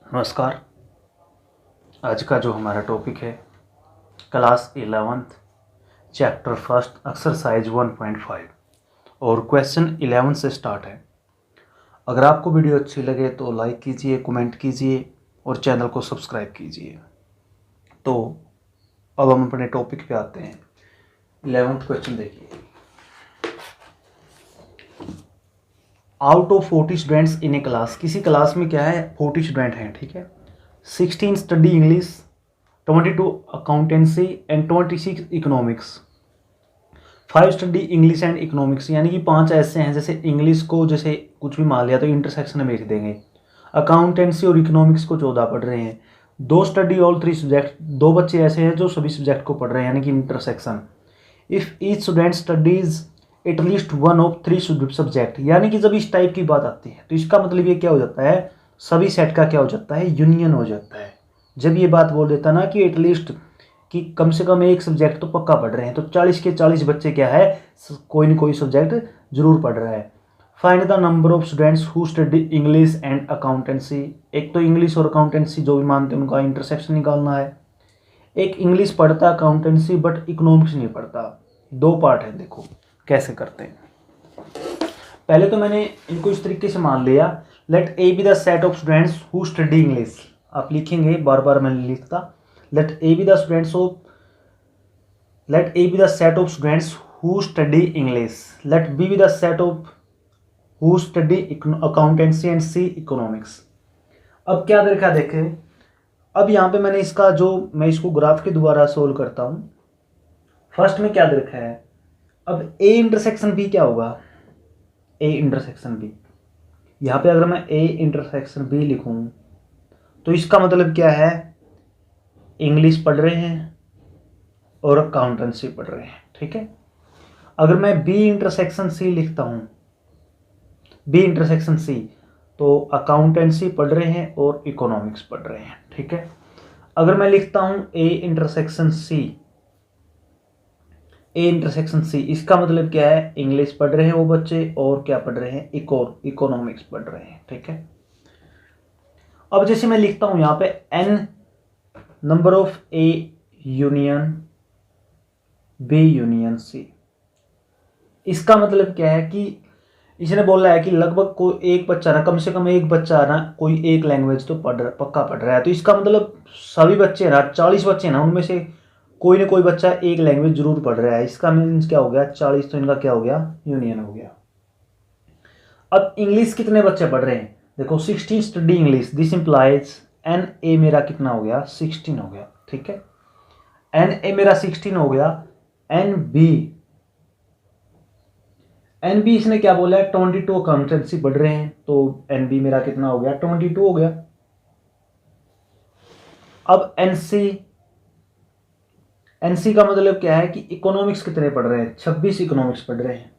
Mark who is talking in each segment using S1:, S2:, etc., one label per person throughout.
S1: नमस्कार। आज का जो हमारा टॉपिक है class 11th chapter first exercise 1.5 और क्वेश्चन 11 से स्टार्ट है। अगर आपको वीडियो अच्छी लगे तो लाइक कीजिए, कमेंट कीजिए और चैनल को सब्सक्राइब कीजिए। तो अब हम अपने टॉपिक पे आते हैं। 11th क्वेश्चन देखिए। Out of 40 students in A class, किसी क्लास में क्या है 40 स्टूडेंट हैं, ठीक है। 16 study English, 22 accountancy and 26 economics. 5 study English and economics, यानी कि 5 ऐसे हैं जैसे इंग्लिश को जैसे कुछ भी मान लिया तो इंटरसेक्शन में लिख देंगे। अकाउंटेंसी और इकोनॉमिक्स को 14 पढ़ रहे हैं। 2 स्टडी ऑल 3 सब्जेक्ट, 2 बच्चे ऐसे हैं जो सभी सब्जेक्ट को पढ़ रहे हैं, यानी कि intersection. If each student studies at least one of 3 subject, यानी कि जब इस टाइप की बात आती है तो इसका मतलब ये क्या हो जाता है, सभी सेट का क्या हो जाता है, यूनियन हो जाता है। जब ये बात बोल देता ना कि एटलीस्ट कि कम से कम एक सब्जेक्ट तो पक्का पढ़ रहे हैं, तो 40 के 40 बच्चे क्या है, कोई ना कोई सब्जेक्ट जरूर पढ़ रहा है। Find the number of students who study English and accountancy. एक तो इंग्लिश और अकाउंटेंसी जो भी मानते हैं उनका इंटरसेक्शन निकालना है। एक इंग्लिश पढ़ता अकाउंटेंसी बट इकोनॉमिक्स नहीं पढ़ता। 2 पार्ट है, देखो कैसे करते हैं। पहले तो मैंने इनको इस तरीके से मान लिया, let A be the set of students who study English. आप लिखेंगे, बार बार मैंने लिखता, let A be the set of students who study English, let B be the set of who study accountancy and C economics. अब क्या देखा, देखे अब यहाँ पे मैंने इसका जो मैं इसको ग्राफ के द्वारा सोल्व करता हूँ। फर्स्ट में क्या देखा है, अब ए इंटरसेक्शन बी क्या होगा, ए इंटरसेक्शन बी। यहाँ पे अगर मैं ए इंटरसेक्शन बी लिखूँ तो इसका मतलब क्या है, इंग्लिश पढ़ रहे हैं और अकाउंटेंसी पढ़ रहे हैं, ठीक है। अगर मैं बी इंटरसेक्शन सी लिखता हूँ, बी इंटरसेक्शन सी, तो अकाउंटेंसी पढ़ रहे हैं और इकोनॉमिक्स पढ़ रहे हैं, ठीक है। अगर मैं लिखता हूँ ए इंटरसेक्शन सी, ए इंटरसेक्शन सी, इसका मतलब क्या है, इंग्लिश पढ़ रहे हैं वो बच्चे और क्या पढ़ रहे हैं, इकोनॉमिक्स पढ़ रहे हैं, ठीक है। अब जैसे मैं लिखता हूं यहां पे n number of A union B union C, इसका मतलब क्या है कि इसने बोला है कि लगभग कोई एक बच्चा ना, कम से कम एक बच्चा ना कोई एक लैंग्वेज तो पक्का पढ़ रहा है। तो इसका मतलब सभी बच्चे ना, 40 बच्चे ना, उनमें से कोई ना कोई बच्चा एक लैंग्वेज जरूर पढ़ रहा है। इसका मीन्स क्या हो गया, 40, तो इनका क्या हो गया, यूनियन हो गया। अब इंग्लिश कितने बच्चे पढ़ रहे हैं, देखो 16 study English, this implies n A मेरा कितना हो गया, 16 हो गया, ठीक है। एन ए मेरा 16 हो गया। एन बी इसने क्या बोला है, 22 अकाउंटेंसी पढ़ रहे हैं, तो एन बी मेरा कितना हो गया, 22 हो गया। अब एनसी का मतलब क्या है कि इकोनॉमिक्स कितने पढ़ रहे हैं, 26 इकोनॉमिक्स पढ़ रहे हैं,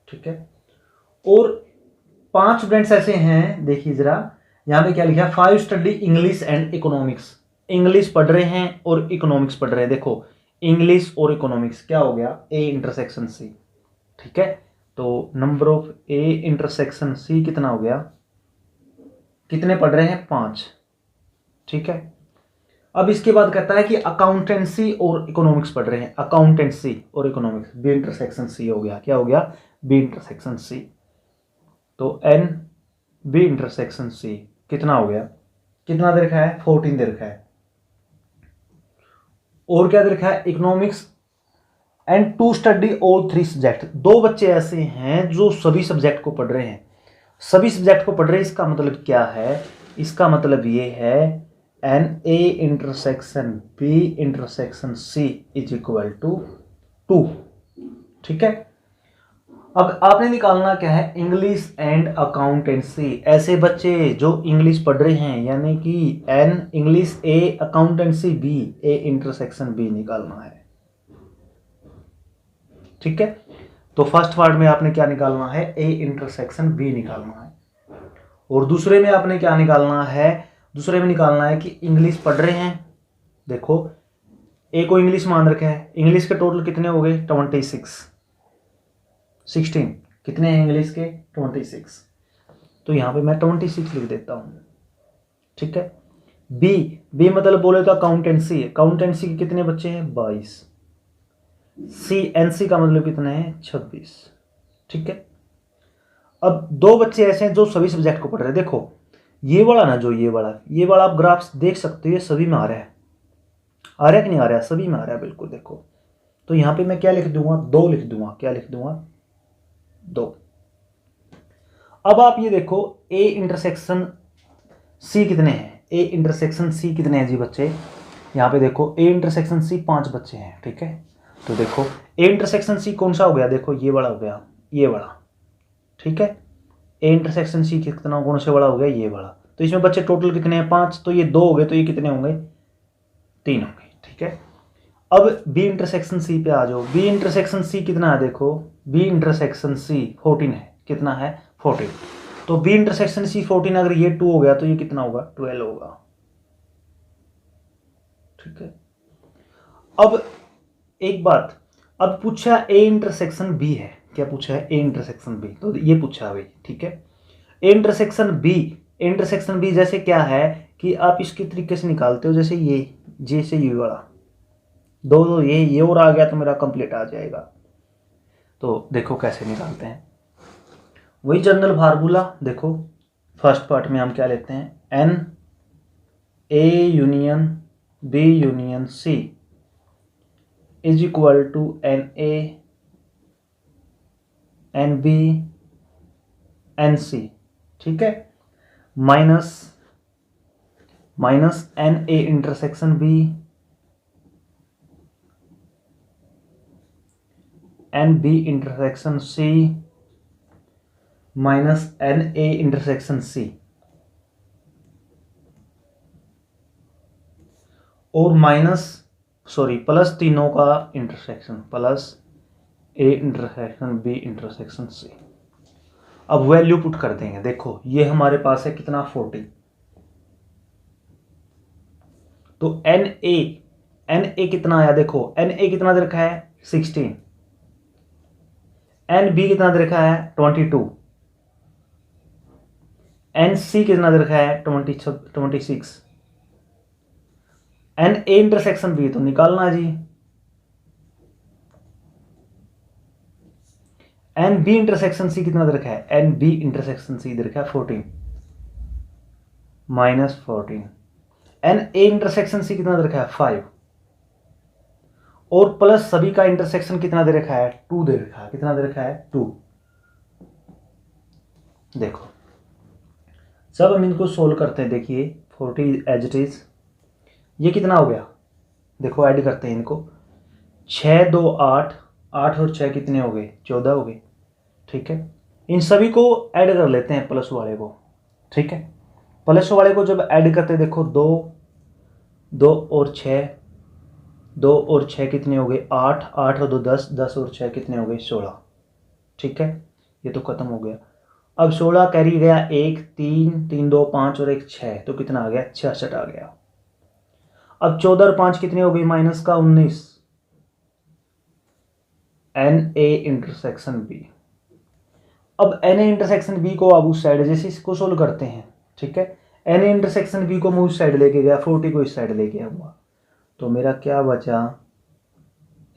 S1: ठीक है। और 5 स्टूडेंट्स ऐसे हैं, देखिए जरा यहां पे क्या लिखा है, 5 study English and economics, English पढ़ रहे हैं और इकोनॉमिक्स पढ़ रहे हैं। देखो इंग्लिश और इकोनॉमिक्स क्या हो गया, ए इंटरसेक्शन सी, ठीक है। तो number of A intersection C कितना हो गया, कितने पढ़ रहे हैं, 5, ठीक है। अब इसके बाद कहता है कि अकाउंटेंसी और इकोनॉमिक्स पढ़ रहे हैं, अकाउंटेंसी और इकोनॉमिक्स, बी इंटरसेक्शन सी हो गया, क्या हो गया, बी इंटरसेक्शन सी। तो एन बी इंटरसेक्शन सी कितना हो गया, कितना दे रखा है, 14 दे रखा है। और क्या दे रखा है, economics and to study all 3 subject, 2 बच्चे ऐसे हैं जो सभी सब्जेक्ट को पढ़ रहे हैं, सभी सब्जेक्ट को पढ़ रहे हैं। इसका मतलब क्या है, इसका मतलब ये है n A intersection B intersection C is equal to 2, ठीक है। अब आपने निकालना क्या है, इंग्लिश एंड अकाउंटेंसी, ऐसे बच्चे जो इंग्लिश पढ़ रहे हैं, यानी कि n English A accountancy B, A intersection B निकालना है, ठीक है। तो फर्स्ट पार्ट में आपने क्या निकालना है, ए इंटरसेक्शन बी निकालना है। और दूसरे में आपने क्या निकालना है, दूसरे में निकालना है कि इंग्लिश पढ़ रहे हैं, देखो ए को इंग्लिश मान रखा है, इंग्लिश के टोटल कितने हो गए, 26, 16 कितने हैं इंग्लिश के, 26। तो यहाँ पे मैं 26 लिख देता हूँ, ठीक है। बी, बी मतलब बोले तो अकाउंटेंसी, अकाउंटेंसी के कितने बच्चे हैं 22। सी, एनसी का मतलब कितना है 26। ठीक है। अब दो बच्चे ऐसे हैं जो सभी सब्जेक्ट को पढ़ रहे हैं। देखो ये वाला ना, जो ये वाला आप ग्राफ्स देख सकते हो, ये सभी में आ रहा है, आ रहा है कि नहीं आ रहा है, सभी में आ रहा है बिल्कुल। देखो तो यहाँ पे मैं क्या लिख दूंगा, 2 लिख दूंगा, क्या लिख दूंगा 2। अब आप ये देखो ए इंटरसेक्शन सी कितने हैं, ए इंटरसेक्शन सी कितने हैं जी बच्चे, यहाँ पे देखो ए इंटरसेक्शन सी 5 बच्चे हैं। ठीक है। तो देखो ए इंटरसेक्शन सी कौन सा हो गया, देखो ये वाला हो गया, ये वाला। ठीक है। ए इंटरसेक्शन सी कितना, कौन से वाला हो गया, ये वाला। तो इसमें बच्चे टोटल कितने हैं 5, तो ये 2 हो गए, तो ये कितने होंगे 3 होंगे। ठीक है। अब बी इंटरसेक्शन सी पे आ जाओ, बी इंटरसेक्शन सी कितना है, देखो बी इंटरसेक्शन सी 14 है, कितना है 14। तो बी इंटरसेक्शन सी 14, अगर ये 2 हो गया तो ये कितना होगा 12 होगा। ठीक है। अब एक बात, अब पूछा ए इंटरसेक्शन बी है, क्या पूछा है ए इंटरसेक्शन बी, तो ये पूछा है भाई। ठीक है। A intersection B, intersection B जैसे क्या है कि आप इसके तरीके से निकालते हो, जैसे ये, जैसे ये वाला दो ये और आ गया तो मेरा कंप्लीट आ जाएगा। तो देखो कैसे निकालते हैं, वही जनरल फार्मूला। देखो फर्स्ट पार्ट में हम क्या लेते हैं, n A union B union C is equal to n A n B n C. ठीक है। Minus n A intersection B n B intersection C minus n A intersection C, और plus तीनों का intersection, plus A intersection B intersection C. अब value put कर देंगे। देखो ये हमारे पास है कितना 40, तो एन ए कितना आया, देखो एन ए कितना दे रखा है 16, एन बी कितना दे रखा है 22, एन सी कितना दे रखा है 26, एन ए इंटरसेक्शन बी तो निकालना जी, एन बी इंटरसेक्शन सी कितना दे रखा है, एन बी इंटरसेक्शन सी दे रखा है 14 minus 14, n A intersection C कितना दे रखा है 5, और प्लस सभी का इंटरसेक्शन कितना दे रखा है 2 दे रखा है, कितना दे रखा है 2। देखो जब हम इनको सोल्व करते हैं, देखिए 40 एज इट इज, ये कितना हो गया, देखो ऐड करते हैं इनको, 6 2 8, 8 और 6 कितने हो गए 14 हो गए। ठीक है। इन सभी को ऐड कर लेते हैं प्लस वाले को। ठीक है। प्लस वाले को जब ऐड करते हैं, देखो 2 2 और 6, 2 और 6 कितने हो गए 8, 8 और 2 10, 10 और 6 कितने हो गए 16। ठीक है। ये तो खत्म हो गया। अब 16 कैरी गया 1 3 3 2 5 और 1 6, तो कितना आ गया 66 आ गया। अब 14 और 5 कितने हो गई माइनस का 19, एन ए इंटरसेक्शन बी। अब एन ए इंटरसेक्शन बी को अब उस साइड, जैसे इसको सोल्व करते हैं। ठीक है। एन ए इंटरसेक्शन बी को मैं उस साइड लेके गया, 40 को इस साइड लेके हुआ, तो मेरा क्या बचा,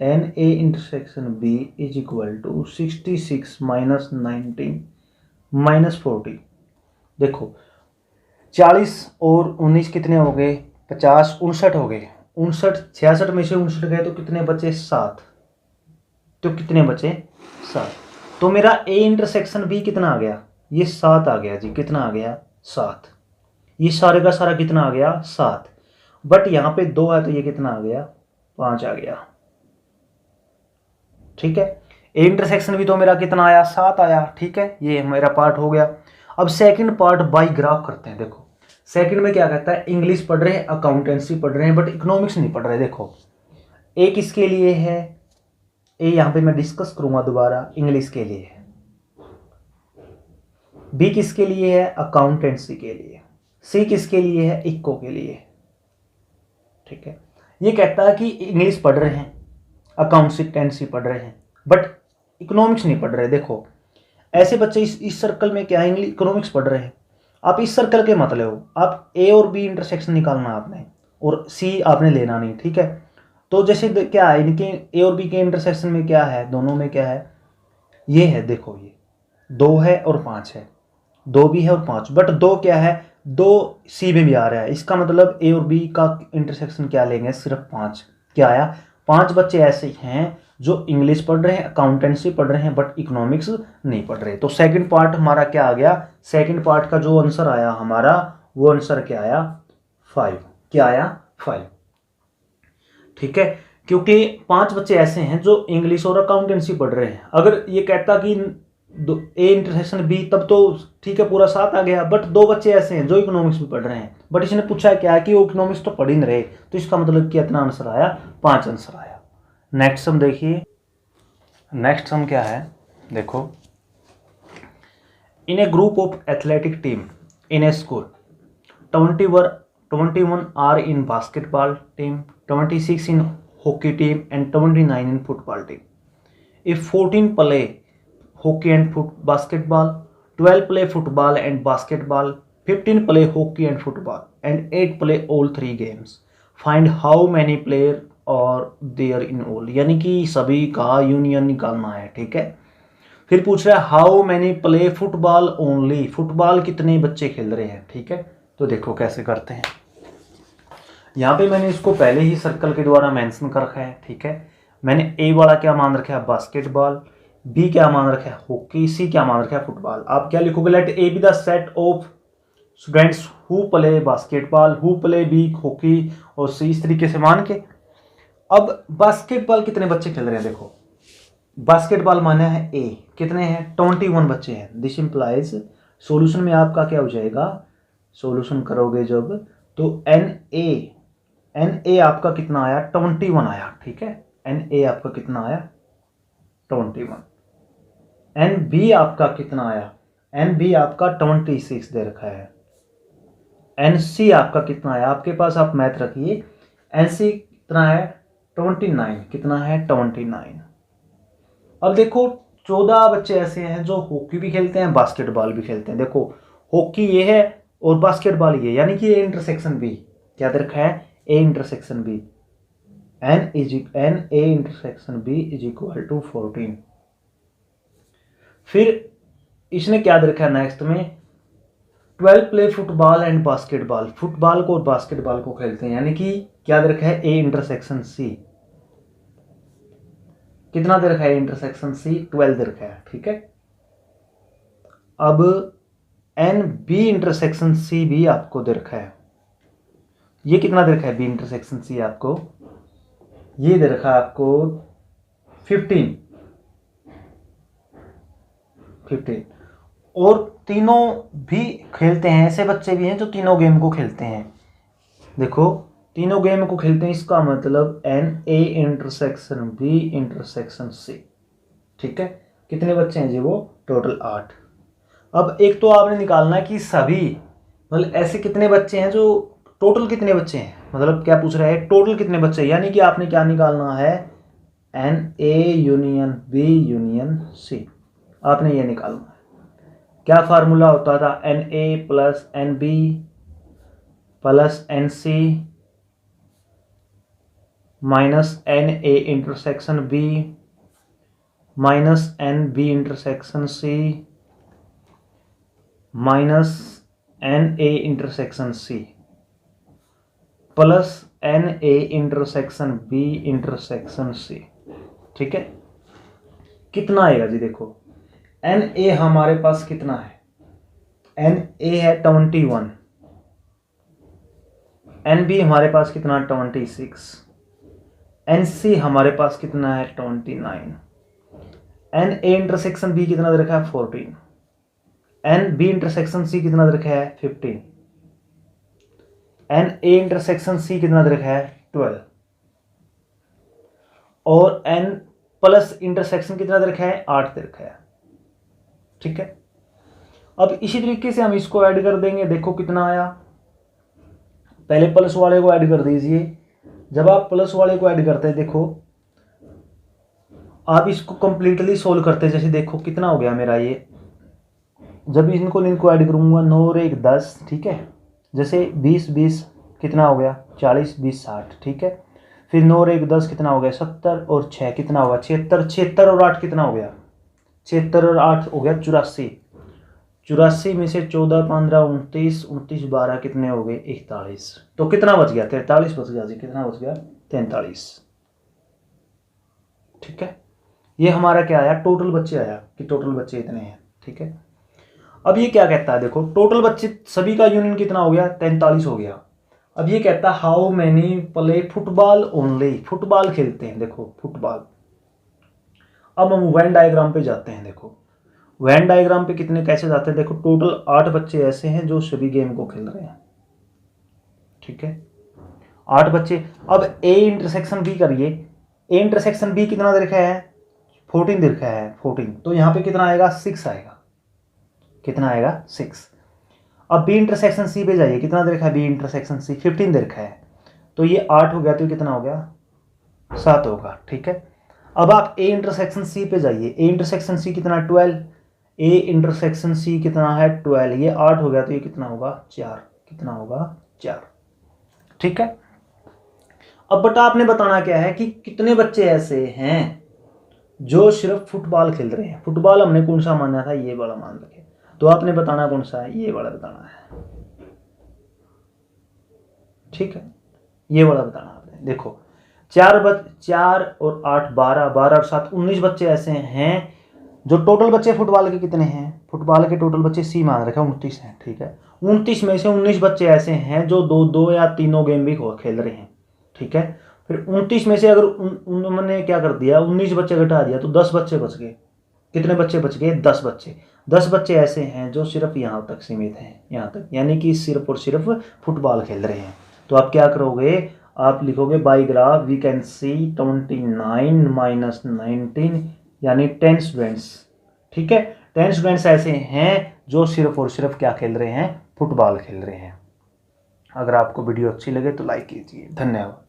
S1: n A intersection B is equal to 66 minus 19 minus 40। देखो 40 और 19 कितने हो गए 50, 59 हो गए, 59 66 में से 59 गए तो कितने बचे 7, तो कितने बचे 7। तो मेरा ए इंटरसेक्शन बी कितना आ गया, ये 7 आ गया जी, कितना आ गया 7। ये सारे का सारा कितना आ गया 7, बट यहाँ पे 2 है तो ये कितना आ गया 5 आ गया। ठीक है। ए इंटरसेक्शन भी तो मेरा कितना आया 7 आया। ठीक है। ये मेरा पार्ट हो गया। अब सेकंड पार्ट बाय ग्राफ करते हैं। देखो सेकंड में क्या कहता है, इंग्लिश पढ़ रहे हैं, अकाउंटेंसी पढ़ रहे हैं, बट इकोनॉमिक्स नहीं पढ़ रहे। देखो ए किसके लिए है, ए यहाँ पे मैं डिस्कस करूंगा दोबारा, इंग्लिश के लिए है। बी किसके लिए है, अकाउंटेंसी के लिए। सी किसके लिए है, इको के लिए। ठीक है। ये कहता है कि इंग्लिश पढ़ रहे हैं, अकाउंटेंसी पढ़ रहे हैं, बट इकोनॉमिक्स नहीं पढ़ रहे। देखो ऐसे बच्चे इस सर्कल में क्या इंग्लिश इकोनॉमिक्स पढ़ रहे हैं, आप इस सर्कल के मतलब हो, आप ए और बी इंटरसेक्शन निकालना आपने और सी आपने लेना नहीं, ठीक है। तो जैसे क्या है इनके ए और बी के इंटरसेक्शन में क्या है, दोनों में क्या है, ये है, देखो ये 2 है और 5 है, 2 भी है और 5, बट 2 क्या है, 2 सी में भी आ रहा है, इसका मतलब ए और बी का इंटरसेक्शन क्या लेंगे, सिर्फ 5। क्या आया, 5 बच्चे ऐसे हैं जो इंग्लिश पढ़ रहे हैं, अकाउंटेंसी पढ़ रहे हैं, बट इकोनॉमिक्स नहीं पढ़ रहे। तो सेकंड पार्ट हमारा क्या आ गया, सेकंड पार्ट का जो आंसर आया हमारा, वो आंसर क्या आया, 5। क्या आया, 5, ठीक है। क्योंकि 5 बच्चे ऐसे हैं जो इंग्लिश और अकाउंटेंसी पढ़ रहे हैं। अगर ये कहता कि ए इंटरसेक्शन बी, तब तो ठीक है, पूरा 7 आ गया, बट 2 बच्चे ऐसे हैं जो इकोनॉमिक्स भी पढ़ रहे हैं, बट इसने पूछा है क्या कि वो इकोनॉमिक्स तो पढ़ ही नहीं रहे, तो इसका मतलब कितना आंसर आया, 5 आंसर आया। नेक्स्ट सम देखिए, नेक्स्ट सम क्या है, देखो, in a group of athletic team in a school 21 are in basketball team, 26 in hockey team and 29 in football team. If 14 play hockey and basketball, 12 play football and basketball, 15 play hockey and football and 8 play all 3 games. Find how many player are there in all. यानी कि सभी का union निकालना है, ठीक है। फिर पूछ रहा है how many play football only, football कितने बच्चे खेल रहे हैं, ठीक है। तो देखो कैसे करते हैं, यहाँ पे मैंने इसको पहले ही सर्कल के द्वारा मेंशन कर रखा है, ठीक है। मैंने ए वाला क्या मान रखा है, बास्केटबॉल, बी क्या मान रखा है, हॉकी, सी क्या मान रखा है, फुटबॉल। आप क्या लिखोगे, let A be the set of students who play basketball, who play B hockey, और सी इस तरीके से मान के। अब बास्केटबॉल कितने बच्चे खेल रहे हैं, देखो बास्केटबॉल माना है ए, कितने हैं, 21 बच्चे हैं। दिस इंप्लाइज, सॉल्यूशन में आपका क्या हो जाएगा, सॉल्यूशन करोगे जब, तो एन ए आपका कितना आया, 21 आया, ठीक है। एन ए आपका कितना आया, 21। एन बी आपका कितना आया, एन बी आपका 26 दे रखा है। एन सी आपका कितना आया, आपके पास आप मैथ रखिए, एन सी कितना है, 29, कितना है, 29। अब देखो 14 बच्चे ऐसे हैं जो हॉकी भी खेलते हैं, बास्केटबॉल भी खेलते हैं। देखो हॉकी ये है और बास्केटबॉल ये, यानी कि ये इंटरसेक्शन बी क्या दे रखा है, A intersection B, n A intersection B is equal to 14। फिर इसने क्या दे रखा है नेक्स्ट में, 12 play football and basketball, football को और बास्केटबॉल को खेलते हैं, यानी कि क्या दे रखा है, ए इंटरसेक्शन सी, कितना दे रखा है इंटरसेक्शन सी, 12 दे रखा है, ठीक है। अब एन बी इंटरसेक्शन सी भी आपको दे रखा है, ये कितना दे रखा है, बी इंटरसेक्शन सी आपको, ये दे रखा है आपको 15। और तीनों भी खेलते हैं, ऐसे बच्चे भी हैं जो तीनों गेम को खेलते हैं। देखो तीनों गेम को खेलते हैं, इसका मतलब n A intersection B intersection C, ठीक है। कितने बच्चे हैं जी, वो टोटल 8। अब एक तो आपने निकालना है कि सभी, मतलब ऐसे कितने बच्चे हैं जो, टोटल कितने बच्चे हैं, मतलब क्या पूछ रहा है, टोटल कितने बच्चे हैं, यानी कि आपने क्या निकालना है, n A union B union C, आपने ये निकालना है। क्या फार्मूला होता था, n A plus n B plus n C minus n A intersection B minus n B intersection C minus n A intersection C plus n A intersection B intersection C, ठीक है। कितना आएगा जी, देखो N A हमारे पास कितना है, n ए है 21, N B हमारे पास कितना, 26, एन सी हमारे पास कितना है, 29, एन ए इंटरसेक्शन बी कितना दे रखा है, 14, एन बी इंटरसेक्शन सी कितना दे रखा है, 15, एन ए इंटरसेक्शन सी कितना दे रखा है, 12, और एन प्लस इंटरसेक्शन कितना दे रखा है, 8 दे रखा है, ठीक है। अब इसी तरीके से हम इसको ऐड कर देंगे, देखो कितना आया, पहले प्लस वाले को ऐड कर दीजिए। जब आप प्लस वाले को ऐड करते हैं, देखो आप इसको कंप्लीटली सोल्व करते हैं, जैसे देखो कितना हो गया मेरा, ये जब इनको ऐड करूँगा 9 और 1 10, ठीक है। जैसे 20 20 कितना हो गया 40, 20 60, ठीक है। फिर 9 और 1 10 कितना हो गया 70 और 6 कितना होगा 76, 76 और 8 कितना हो गया 76 और 8 हो गया 84, 84 में से 14 15 29 29 12 कितने हो गए 41, तो कितना बच गया 43 बच गया जी, कितना बच गया 43, ठीक है। ये हमारा क्या आया टोटल बच्चे आया कि टोटल बच्चे इतने हैं, ठीक है। अब ये क्या कहता है देखो टोटल बच्चे सभी का यूनियन कितना हो गया 43 हो गया। अब ये कहता है how many play football only, football खेलते हैं, देखो फुटबॉल। अब हम वेन डायग्राम पे जाते हैं, देखो वेन डायग्राम पे कितने कैसे जाते हैं, देखो टोटल 8 बच्चे ऐसे हैं जो सभी गेम को खेल रहे हैं, ठीक है 8 बच्चे। अब ए इंटरसेक्शन बी करिए, ए इंटरसेक्शन बी कितना दे रखा है 14 दे रखा है 14, तो यहाँ पे कितना आएगा 6 आएगा, कितना आएगा 6। अब बी इंटरसेक्शन सी पे जाइए, कितना दे रखा है बी इंटरसेक्शन सी 15 दे रखा है, तो ये 8 हो गया, तो कितना हो गया 7 होगा, ठीक है। अब आप ए इंटरसेक्शन सी पे जाइए, ए इंटरसेक्शन सी कितना 12, ए इंटरसेक्शन सी कितना है 12, ये 8 हो गया, तो ये कितना होगा 4, कितना होगा 4, ठीक है। अब बटा आपने बताना क्या है कि कितने बच्चे ऐसे हैं जो सिर्फ फुटबॉल खेल रहे हैं। फुटबॉल हमने कौन सा माना था, ये वाला मान रखे, तो आपने बताना कौन सा है, ये वाला बताना है, ठीक है, ये वाला बताना आपने। देखो 4 और 8 12, 12 और 7 19 बच्चे ऐसे हैं जो टोटल बच्चे फुटबॉल के कितने हैं, फुटबॉल के टोटल बच्चे सी मान रखा 29 हैं, ठीक है। 29 में से 19 बच्चे ऐसे हैं जो 2 या तीनों गेम भी खेल रहे हैं, ठीक है। फिर 29 में से अगर उन्होंने क्या कर दिया 19 बच्चे घटा दिया तो 10 बच्चे बच गए, कितने बच्चे बच गए 10 बच्चे। 10 बच्चे ऐसे हैं जो सिर्फ यहाँ तक सीमित हैं, यहाँ तक, यानी कि सिर्फ और सिर्फ फुटबॉल खेल रहे हैं। तो आप क्या करोगे, आप लिखोगे by graph we can see 29 minus 19 यानी 10 स्टूडेंट्स, ठीक है। 10 स्टूडेंट्स ऐसे हैं जो सिर्फ और सिर्फ क्या खेल रहे हैं, फुटबॉल खेल रहे हैं। अगर आपको वीडियो अच्छी लगे तो लाइक कीजिए, धन्यवाद।